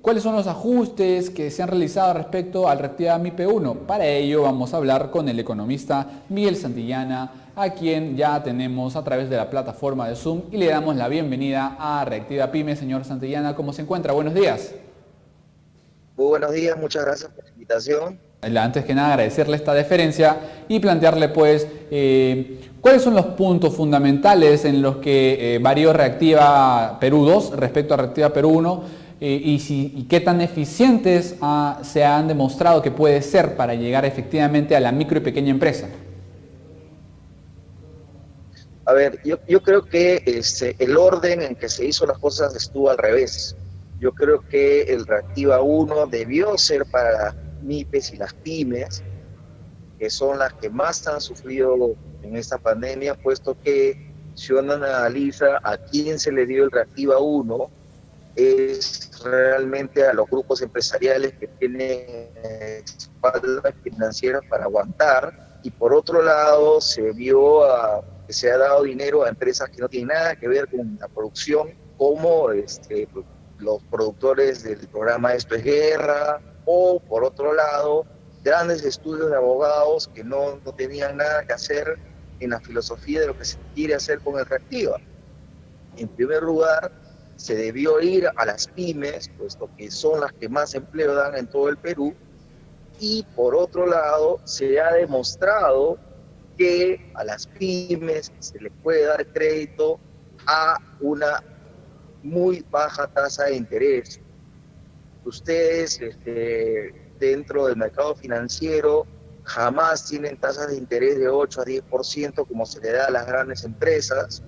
¿Cuáles son los ajustes que se han realizado respecto al Reactiva MIPE 1? Para ello vamos a hablar con el economista Miguel Santillana, a quien ya tenemos a través de la plataforma de Zoom, y le damos la bienvenida a Reactiva Pyme. Señor Santillana, ¿cómo se encuentra? Buenos días. Muy buenos días, muchas gracias por la invitación. Antes que nada, agradecerle esta deferencia y plantearle pues cuáles son los puntos fundamentales en los que varió Reactiva Perú 2 respecto a Reactiva Perú 1 y qué tan eficientes se han demostrado que puede ser para llegar efectivamente a la micro y pequeña empresa. A ver, yo creo que el orden en que se hizo las cosas estuvo al revés. Yo creo que el Reactiva 1 debió ser para MIPES y las pymes, que son las que más han sufrido en esta pandemia, puesto que si uno analiza a quién se le dio el Reactiva 1, es realmente a los grupos empresariales que tienen espaldas financieras para aguantar, y por otro lado que se ha dado dinero a empresas que no tienen nada que ver con la producción, como los productores del programa Esto es Guerra, o por otro lado, grandes estudios de abogados que no tenían nada que hacer en la filosofía de lo que se quiere hacer con el Reactiva. En primer lugar, se debió ir a las pymes, puesto que son las que más empleo dan en todo el Perú, y por otro lado, se ha demostrado que a las pymes se les puede dar crédito a una muy baja tasa de interés. Ustedes, dentro del mercado financiero, jamás tienen tasas de interés de 8 a 10% como se le da a las grandes empresas,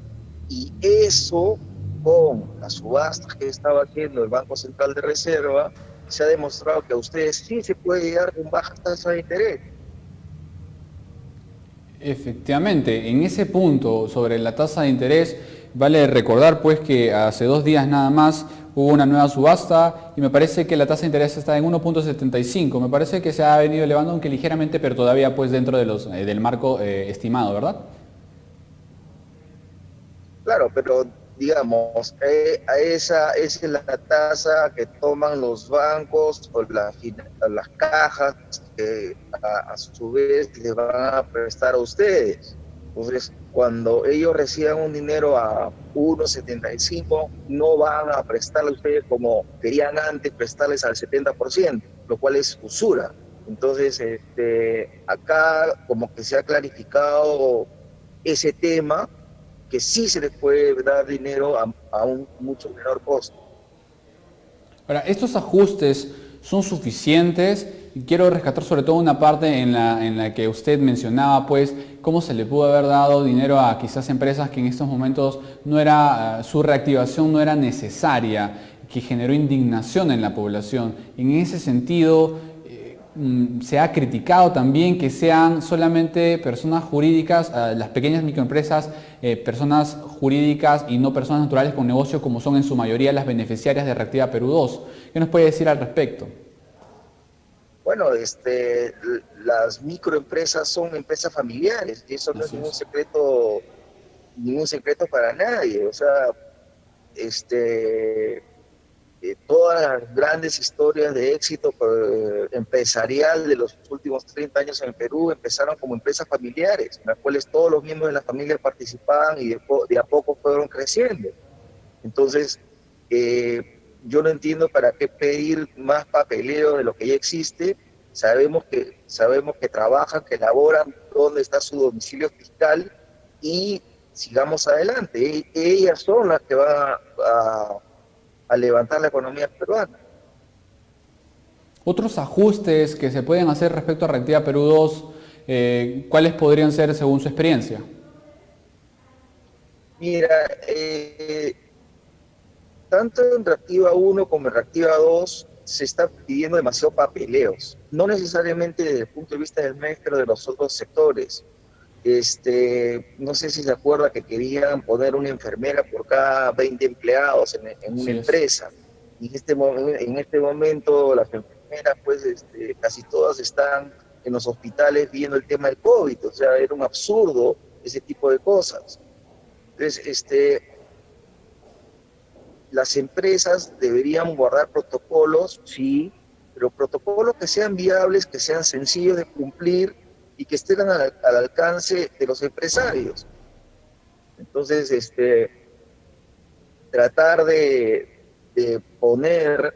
y eso, con las subastas que estaba haciendo el Banco Central de Reserva, se ha demostrado que a ustedes sí se puede llegar con bajas tasas de interés. Efectivamente, en ese punto sobre la tasa de interés, vale recordar pues que hace 2 días nada más hubo una nueva subasta y me parece que la tasa de interés está en 1.75. Me parece que se ha venido elevando, aunque ligeramente, pero todavía pues dentro de del marco estimado, ¿verdad? Claro, pero digamos, esa es la tasa que toman los bancos o las cajas que a su vez les van a prestar a ustedes. Entonces, cuando ellos reciban un dinero a 1,75, no van a prestarle a ustedes como querían antes, prestarles al 70%, lo cual es usura. Entonces, acá como que se ha clarificado ese tema, que sí se les puede dar dinero a un mucho menor costo. Ahora, estos ajustes son suficientes y quiero rescatar sobre todo una parte en la que usted mencionaba, pues, cómo se le pudo haber dado dinero a quizás empresas que en estos momentos no era, su reactivación no era necesaria, que generó indignación en la población. En ese sentido, se ha criticado también que sean solamente personas jurídicas, las pequeñas microempresas, personas jurídicas y no personas naturales con negocios, como son en su mayoría las beneficiarias de Reactiva Perú 2. ¿Qué nos puede decir al respecto? Bueno, las microempresas son empresas familiares, y eso no es Así es. ningún secreto para nadie. O sea, este, todas las grandes historias de éxito empresarial de los últimos 30 años en Perú empezaron como empresas familiares, en las cuales todos los miembros de la familia participaban y de a poco fueron creciendo. Entonces, yo no entiendo para qué pedir más papeleo de lo que ya existe. Sabemos que trabajan, que laboran, dónde está su domicilio fiscal, y sigamos adelante. Ellas son las que van a levantar la economía peruana. Otros ajustes que se pueden hacer respecto a Reactiva Perú 2, ¿cuáles podrían ser según su experiencia? Mira, tanto en Reactiva 1 como en Reactiva 2 se está pidiendo demasiado papeleos, no necesariamente desde el punto de vista del MES, pero de los otros sectores. No sé si se acuerda que querían poner una enfermera por cada 20 empleados en una Así es. empresa. Y en este momento las enfermeras, pues, casi todas están en los hospitales viendo el tema del COVID. O sea, era un absurdo ese tipo de cosas. Entonces, las empresas deberían guardar protocolos, sí, pero protocolos que sean viables, que sean sencillos de cumplir y que estén al alcance de los empresarios. Entonces, tratar de poner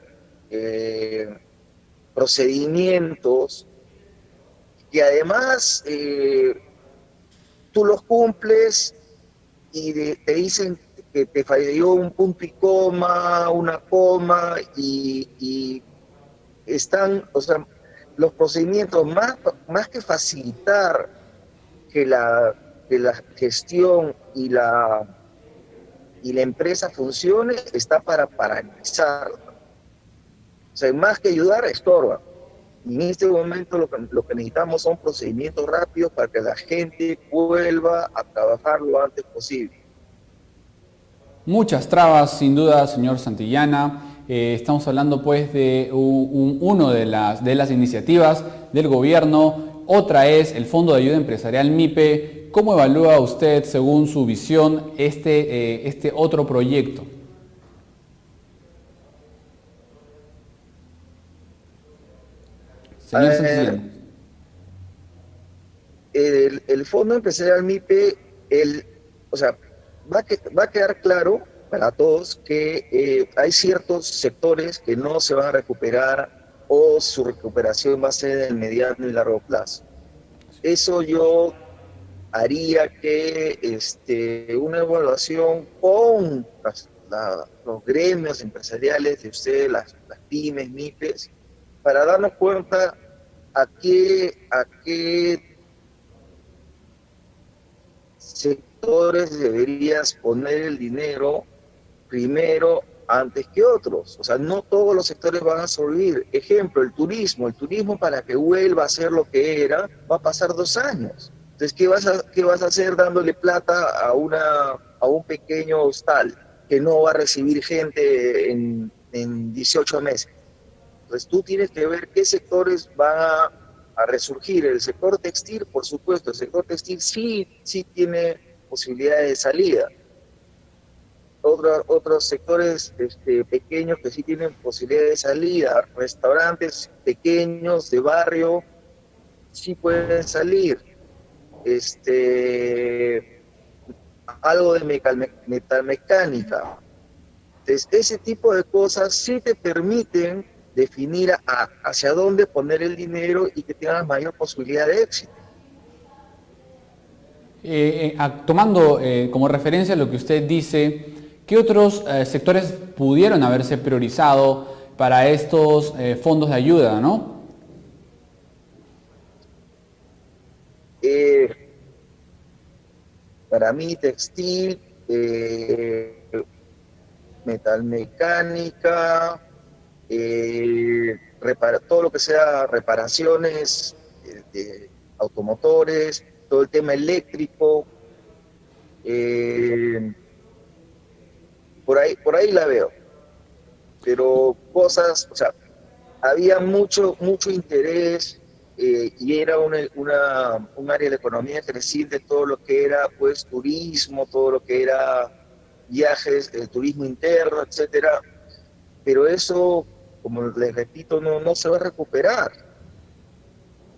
procedimientos que además tú los cumples y te dicen que te falló un punto y coma, una coma, y están, o sea, los procedimientos, más que facilitar que la gestión y la empresa funcione, está para paralizar. O sea, más que ayudar, estorba. Y en este momento lo que necesitamos son procedimientos rápidos para que la gente vuelva a trabajar lo antes posible. Muchas trabas, sin duda, señor Santillana. Estamos hablando pues de uno de las iniciativas del gobierno. Otra es el Fondo de Ayuda Empresarial MIPE. ¿Cómo evalúa usted, según su visión, este otro proyecto? Señor Santillana. El Fondo Empresarial MIPE, o sea, va a quedar claro para todos que hay ciertos sectores que no se van a recuperar o su recuperación va a ser en el mediano y largo plazo. Eso yo haría que una evaluación con los gremios empresariales de ustedes, las pymes, MIPES, para darnos cuenta a qué sectores deberías poner el dinero primero antes que otros. O sea, no todos los sectores van a sobrevivir. Ejemplo, el turismo para que vuelva a ser lo que era, va a pasar 2 años. Entonces, ¿qué vas a hacer dándole plata a un pequeño hostal que no va a recibir gente en 18 meses? Entonces tú tienes que ver qué sectores van a resurgir. El sector textil, por supuesto, el sector textil sí tiene posibilidades de salida. Otros sectores pequeños que sí tienen posibilidades de salida, restaurantes pequeños de barrio sí pueden salir. Algo de metalmecánica. Entonces, ese tipo de cosas sí te permiten definir hacia dónde poner el dinero y que tengas mayor posibilidad de éxito. Tomando como referencia lo que usted dice, ¿qué otros sectores pudieron haberse priorizado para estos fondos de ayuda, no? Para mí, textil, metalmecánica, todo lo que sea reparaciones de automotores, todo el tema eléctrico, por ahí la veo. Pero cosas, o sea, había mucho interés y era un área de la economía creciente, todo lo que era pues turismo, todo lo que era viajes, turismo interno, etcétera. Pero eso, como les repito, no se va a recuperar.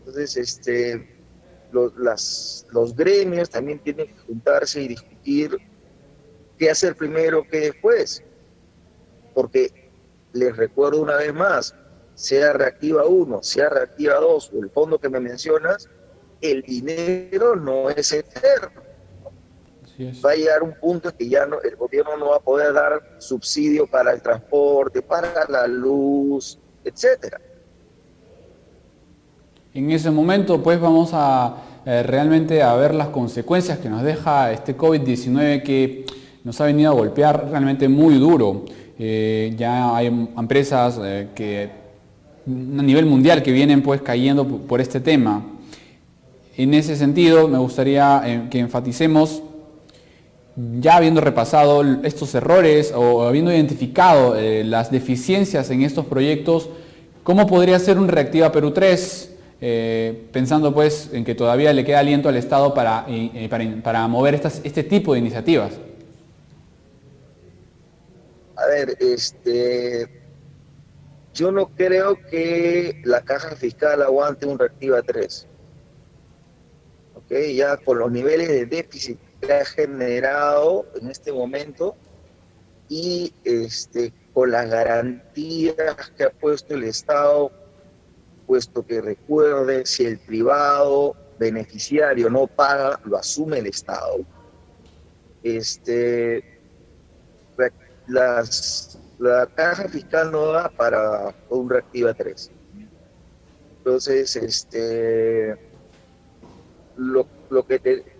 Entonces, los gremios también tienen que juntarse y discutir qué hacer primero, qué después. Porque les recuerdo una vez más, sea Reactiva 1, sea Reactiva 2 o el fondo que me mencionas, el dinero no es eterno. Va a llegar un punto en que ya el gobierno no va a poder dar subsidio para el transporte, para la luz, etcétera. En ese momento pues vamos a realmente a ver las consecuencias que nos deja este COVID-19 que nos ha venido a golpear realmente muy duro. Ya hay empresas que a nivel mundial que vienen pues cayendo por este tema. En ese sentido me gustaría que enfaticemos, ya habiendo repasado estos errores o habiendo identificado las deficiencias en estos proyectos, ¿cómo podría ser un Reactiva Perú 3? Pensando pues en que todavía le queda aliento al Estado para mover este tipo de iniciativas. A ver, yo no creo que la caja fiscal aguante un Reactiva 3. ¿Ok? Ya con los niveles de déficit que ha generado en este momento y con las garantías que ha puesto el Estado, puesto que recuerde, si el privado beneficiario no paga, lo asume el Estado. La caja fiscal no da para un Reactiva 3. Entonces,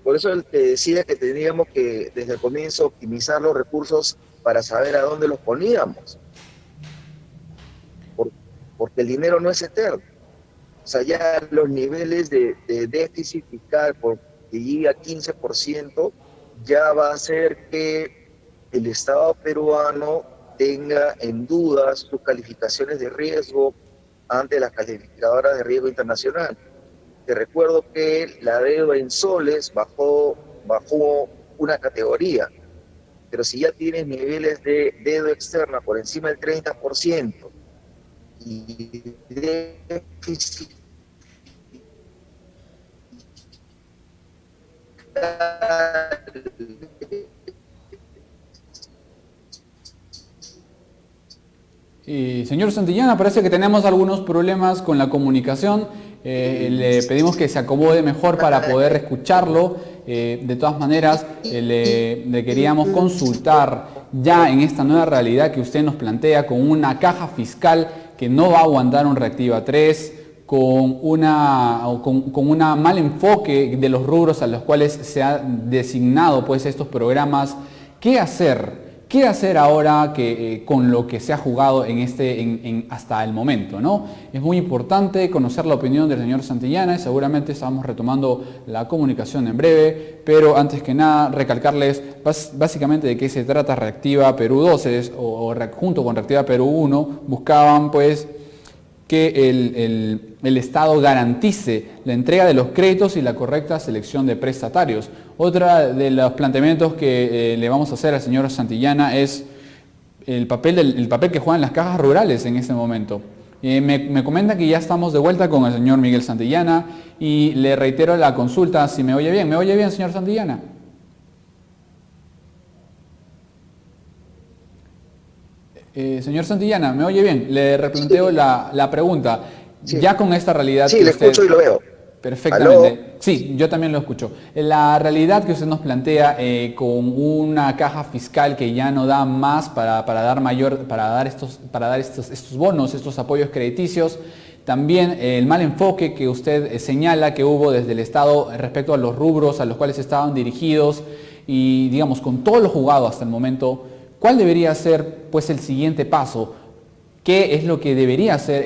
por eso te decía que teníamos que desde el comienzo optimizar los recursos para saber a dónde los poníamos. Porque el dinero no es eterno. O sea, ya los niveles de déficit fiscal que llega a 15%, ya va a hacer que el Estado peruano tenga en duda sus calificaciones de riesgo ante las calificadoras de riesgo internacional. Te recuerdo que la deuda en soles bajó una categoría, pero si ya tienes niveles de deuda externa por encima del 30% y déficit Y señor Santillana, parece que tenemos algunos problemas con la comunicación. Le pedimos que se acomode mejor para poder escucharlo. De todas maneras, le queríamos consultar ya en esta nueva realidad que usted nos plantea, con una caja fiscal que no va a aguantar un Reactiva 3, con una mal enfoque de los rubros a los cuales se ha designado pues estos programas. ¿Qué hacer? ¿Qué hacer ahora con lo que se ha jugado hasta el momento, ¿no? Es muy importante conocer la opinión del señor Santillana y seguramente estamos retomando la comunicación en breve, pero antes que nada recalcarles básicamente de qué se trata Reactiva Perú 2, junto con Reactiva Perú 1, buscaban pues que el Estado garantice la entrega de los créditos y la correcta selección de prestatarios. Otra de los planteamientos que le vamos a hacer al señor Santillana es el papel que juegan las cajas rurales en este momento. Me comenta que ya estamos de vuelta con el señor Miguel Santillana y le reitero la consulta si me oye bien. ¿Me oye bien, señor Santillana? Señor Santillana, ¿me oye bien? Le replanteo sí. la pregunta. Sí. Ya con esta realidad sí, que le usted... escucho y lo veo. Perfectamente. ¿Aló? Sí, yo también lo escucho. La realidad que usted nos plantea con una caja fiscal que ya no da más para dar estos bonos, estos apoyos crediticios. También el mal enfoque que usted señala que hubo desde el Estado respecto a los rubros a los cuales estaban dirigidos y, digamos, con todo lo jugado hasta el momento, ¿cuál debería ser pues el siguiente paso? ¿Qué es lo que debería hacer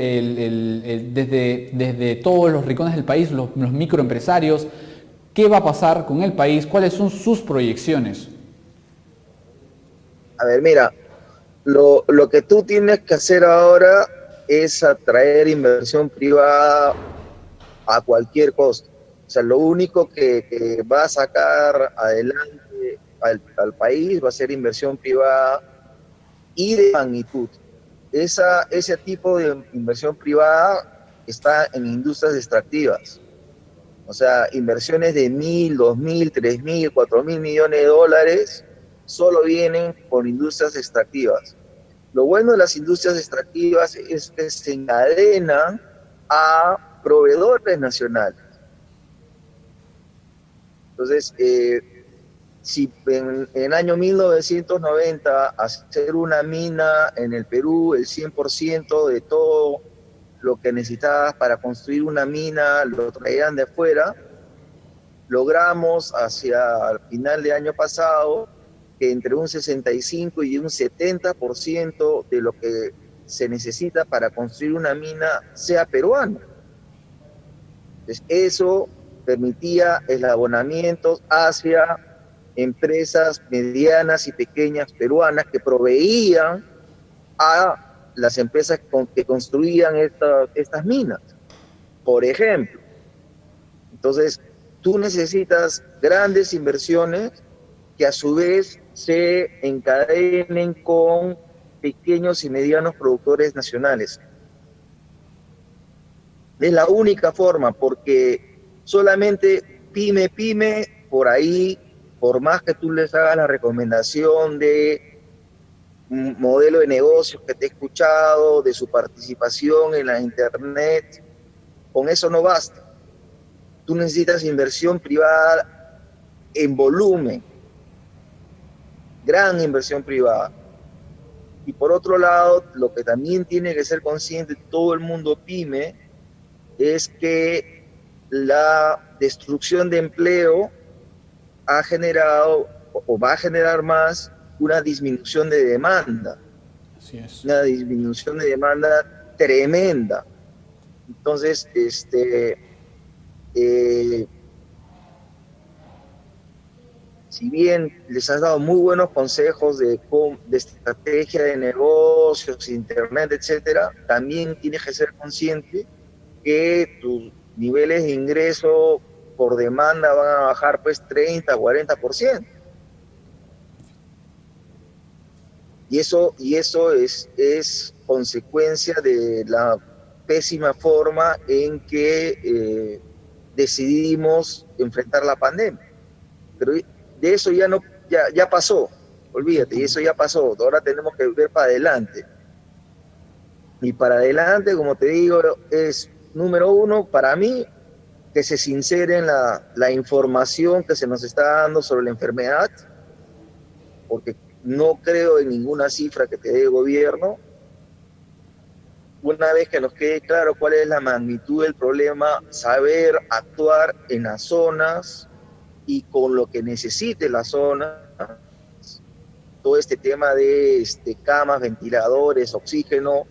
desde todos los rincones del país, los microempresarios? ¿Qué va a pasar con el país? ¿Cuáles son sus proyecciones? A ver, mira, lo que tú tienes que hacer ahora es atraer inversión privada a cualquier costo. O sea, lo único que va a sacar adelante al país va a ser inversión privada y de magnitud. Ese tipo de inversión privada está en industrias extractivas. O sea, inversiones de 1.000, 2.000, 3.000, 4.000 millones de dólares solo vienen por industrias extractivas. Lo bueno de las industrias extractivas es que se encadenan a proveedores nacionales. Entonces, si en el año 1990 hacer una mina en el Perú, el 100% de todo lo que necesitabas para construir una mina lo traían de afuera, logramos hacia el final del año pasado que entre un 65 y un 70% de lo que se necesita para construir una mina sea peruano. Entonces, eso permitía eslabonamientos hacia empresas medianas y pequeñas peruanas que proveían a las empresas que construían estas minas, por ejemplo. Entonces, tú necesitas grandes inversiones que a su vez se encadenen con pequeños y medianos productores nacionales. Es la única forma, porque solamente pyme, por ahí, por más que tú les hagas la recomendación de un modelo de negocios que te he escuchado, de su participación en la internet, con eso no basta. Tú necesitas inversión privada en volumen, gran inversión privada. Y por otro lado, lo que también tiene que ser consciente todo el mundo pyme es que la destrucción de empleo ha generado o va a generar más una disminución de demanda. Así es. Una disminución de demanda tremenda. Entonces, si bien les has dado muy buenos consejos de estrategia de negocios, internet, etcétera, también tienes que ser consciente que tus niveles de ingreso por demanda van a bajar pues 30, 40%. Y eso es consecuencia de la pésima forma en que decidimos enfrentar la pandemia. Pero de eso ya pasó, olvídate, y eso ya pasó. Ahora tenemos que ver para adelante. Y para adelante, como te digo, es número uno, para mí, que se sinceren la información que se nos está dando sobre la enfermedad, porque no creo en ninguna cifra que te dé el gobierno. Una vez que nos quede claro cuál es la magnitud del problema, saber actuar en las zonas y con lo que necesite la zona. Todo este tema de camas, ventiladores, oxígeno,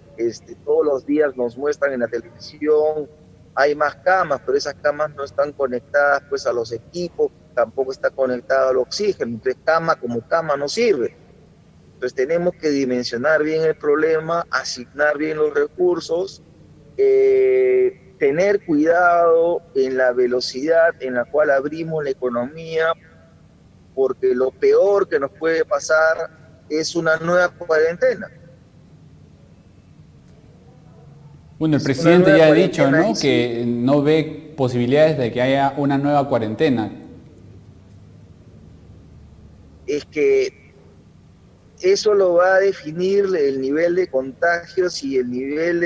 todos los días nos muestran en la televisión, hay más camas, pero esas camas no están conectadas pues a los equipos, tampoco está conectado al oxígeno, entonces cama como cama no sirve. Entonces tenemos que dimensionar bien el problema, asignar bien los recursos, tener cuidado en la velocidad en la cual abrimos la economía, porque lo peor que nos puede pasar es una nueva cuarentena. Bueno, el presidente ya ha dicho, ¿no?, que no ve posibilidades de que haya una nueva cuarentena. Es que eso lo va a definir el nivel de contagios y el nivel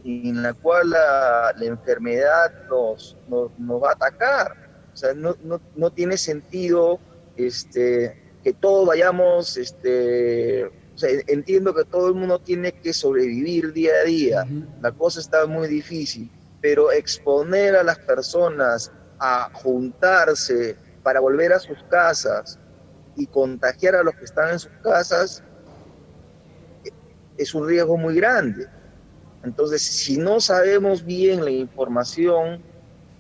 en la cual la enfermedad nos va a atacar. O sea, no tiene sentido que todos vayamos, o sea, entiendo que todo el mundo tiene que sobrevivir día a día, la cosa está muy difícil, pero exponer a las personas a juntarse para volver a sus casas y contagiar a los que están en sus casas es un riesgo muy grande. Entonces, si no sabemos bien la información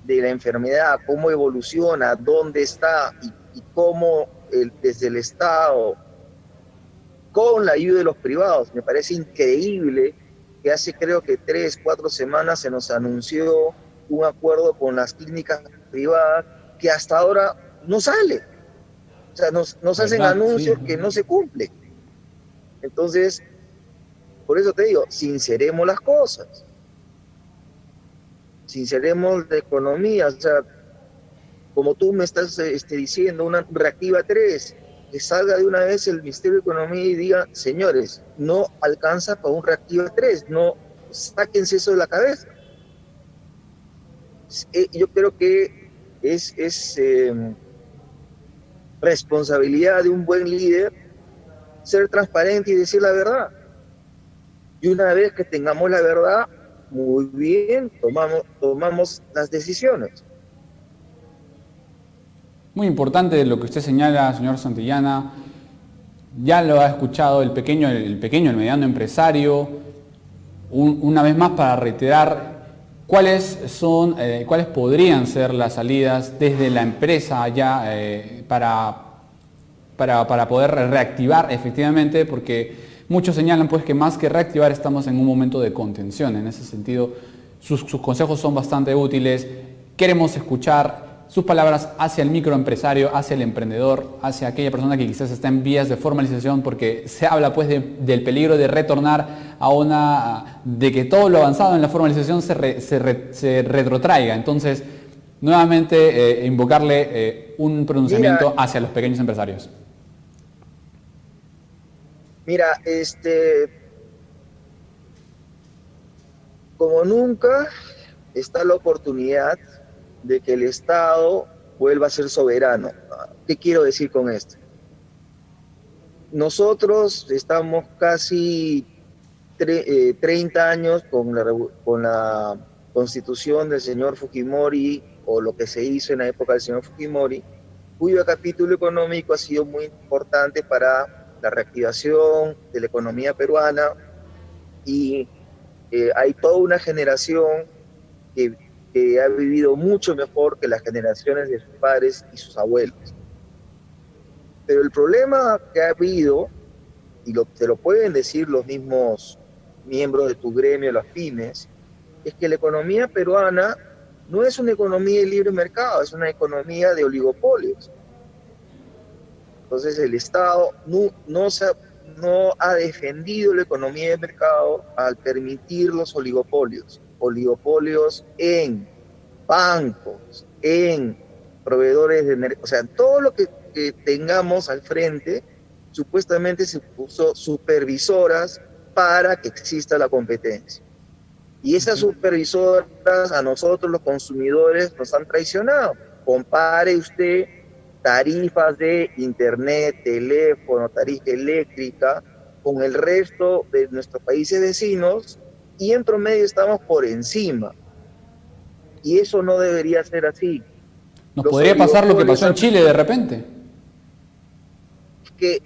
de la enfermedad, cómo evoluciona, dónde está y cómo desde el Estado, con la ayuda de los privados, me parece increíble que hace creo que 3, 4 semanas se nos anunció un acuerdo con las clínicas privadas que hasta ahora no sale. O sea, nos hacen anuncios que no se cumplen. Entonces, por eso te digo, sinceremos las cosas. Sinceremos la economía. O sea, como tú me estás diciendo, una reactiva 3, que salga de una vez el Ministerio de Economía y diga, señores, no alcanza para un reactiva 3, no, sáquense eso de la cabeza. Yo creo que es responsabilidad de un buen líder ser transparente y decir la verdad. Y una vez que tengamos la verdad, muy bien, tomamos las decisiones. Muy importante lo que usted señala, señor Santillana. Ya lo ha escuchado el pequeño, el mediano empresario. Una vez más, para reiterar, ¿cuáles podrían ser las salidas desde la empresa ya para poder reactivar efectivamente? Porque muchos señalan pues que más que reactivar estamos en un momento de contención. En ese sentido, sus consejos son bastante útiles. Queremos escuchar sus palabras hacia el microempresario, hacia el emprendedor, hacia aquella persona que quizás está en vías de formalización, porque se habla pues del peligro de retornar de que todo lo avanzado en la formalización se retrotraiga. Entonces, nuevamente invocarle un pronunciamiento hacia los pequeños empresarios. Mira, como nunca está la oportunidad de que el Estado vuelva a ser soberano. ¿Qué quiero decir con esto? Nosotros estamos casi 30 años con la constitución del señor Fujimori, o lo que se hizo en la época del señor Fujimori, cuyo capítulo económico ha sido muy importante para la reactivación de la economía peruana, y hay toda una generación que ha vivido mucho mejor que las generaciones de sus padres y sus abuelos. Pero el problema que ha habido, y te lo pueden decir los mismos miembros de tu gremio, las pymes, es que la economía peruana no es una economía de libre mercado, es una economía de oligopolios. Entonces el Estado no ha defendido la economía de mercado al permitir los oligopolios en bancos, en proveedores de energía, o sea, todo lo que tengamos al frente, supuestamente se puso supervisoras para que exista la competencia. Y esas supervisoras a nosotros los consumidores nos han traicionado. Compare usted tarifas de internet, teléfono, tarifa eléctrica con el resto de nuestros países vecinos, y en promedio estamos por encima. Y eso no debería ser así. ¿Nos podría pasar lo que pasó en Chile de repente? Que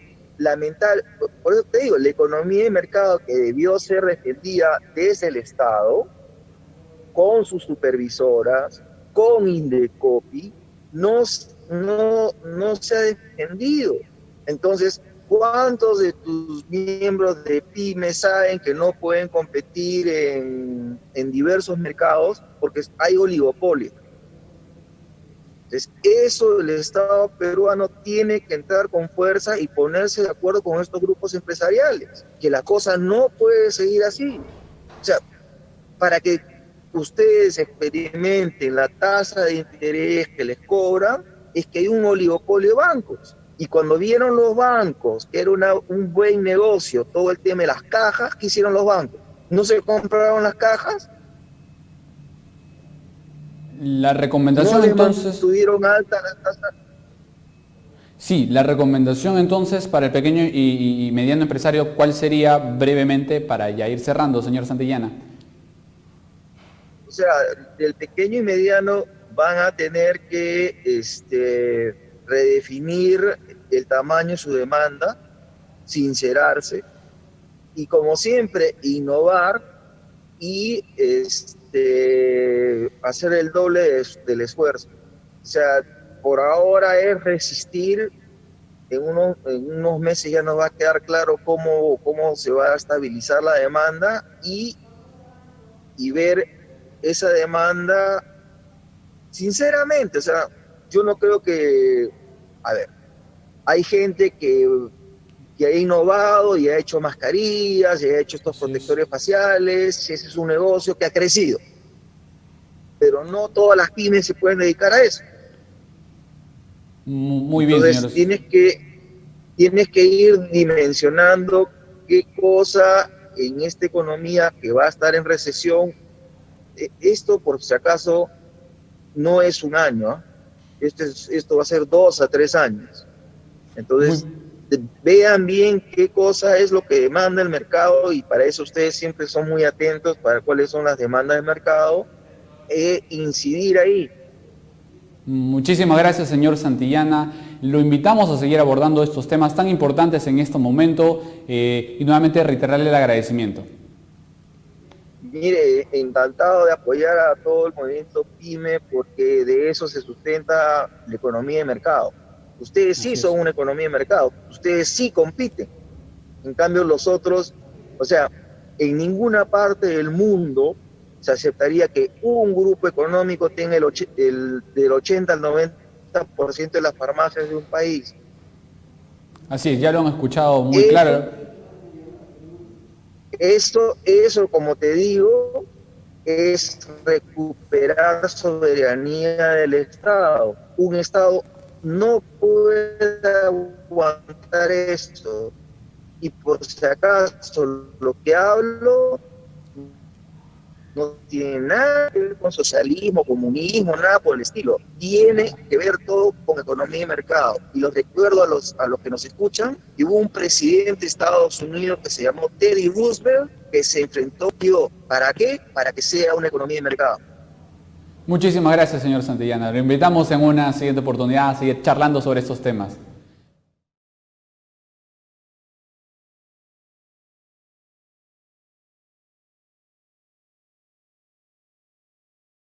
por eso te digo, la economía de mercado que debió ser defendida desde el Estado, con sus supervisoras, con Indecopi, no se ha defendido. Entonces, ¿cuántos de tus miembros de PYME saben que no pueden competir en diversos mercados porque hay oligopolio? Entonces, eso el Estado peruano tiene que entrar con fuerza y ponerse de acuerdo con estos grupos empresariales, que la cosa no puede seguir así. O sea, para que ustedes experimenten la tasa de interés que les cobran, es que hay un oligopolio de bancos. Y cuando vieron los bancos que era un buen negocio todo el tema de las cajas, ¿qué hicieron los bancos? ¿No se compraron las cajas? La recomendación entonces... ¿Tuvieron alta la tasa? Sí, la recomendación entonces para el pequeño y mediano empresario, ¿cuál sería brevemente para ya ir cerrando, señor Santillana? O sea, el pequeño y mediano van a tener que redefinir el tamaño de su demanda, sincerarse, y como siempre, innovar y hacer el doble del esfuerzo. O sea, por ahora es resistir, en unos meses ya nos va a quedar claro cómo se va a estabilizar la demanda y ver esa demanda sinceramente. O sea, yo no creo que, a ver, hay gente que ha innovado y ha hecho mascarillas y ha hecho estos protectores faciales, ese es un negocio que ha crecido, pero no todas las pymes se pueden dedicar a eso. Muy bien, entonces señores. tienes que ir dimensionando qué cosa en esta economía que va a estar en recesión. Esto, por si acaso, no es un año, ¿eh? Esto va a ser 2 a 3 años. Entonces, vean bien qué cosa es lo que demanda el mercado, y para eso ustedes siempre son muy atentos para cuáles son las demandas del mercado, incidir ahí. Muchísimas gracias, señor Santillana. Lo invitamos a seguir abordando estos temas tan importantes en este momento y nuevamente reiterarle el agradecimiento. Mire, encantado de apoyar a todo el movimiento PYME, porque de eso se sustenta la economía de mercado. Ustedes sí son una economía de mercado, ustedes sí compiten. En cambio los otros, o sea, en ninguna parte del mundo se aceptaría que un grupo económico tenga del 80 al 90% de las farmacias de un país. Así es, ya lo han escuchado muy Eso, claro. eso, como te digo, es recuperar soberanía del Estado. Un Estado no puede aguantar esto. Y por si acaso lo que hablo no tiene nada que ver con socialismo, comunismo, nada por el estilo. Tiene que ver todo con economía y mercado. Y los recuerdo a los que nos escuchan, que hubo un presidente de Estados Unidos que se llamó Teddy Roosevelt, que se enfrentó, ¿para qué? Para que sea una economía de mercado. Muchísimas gracias, señor Santillana. Lo invitamos en una siguiente oportunidad a seguir charlando sobre estos temas.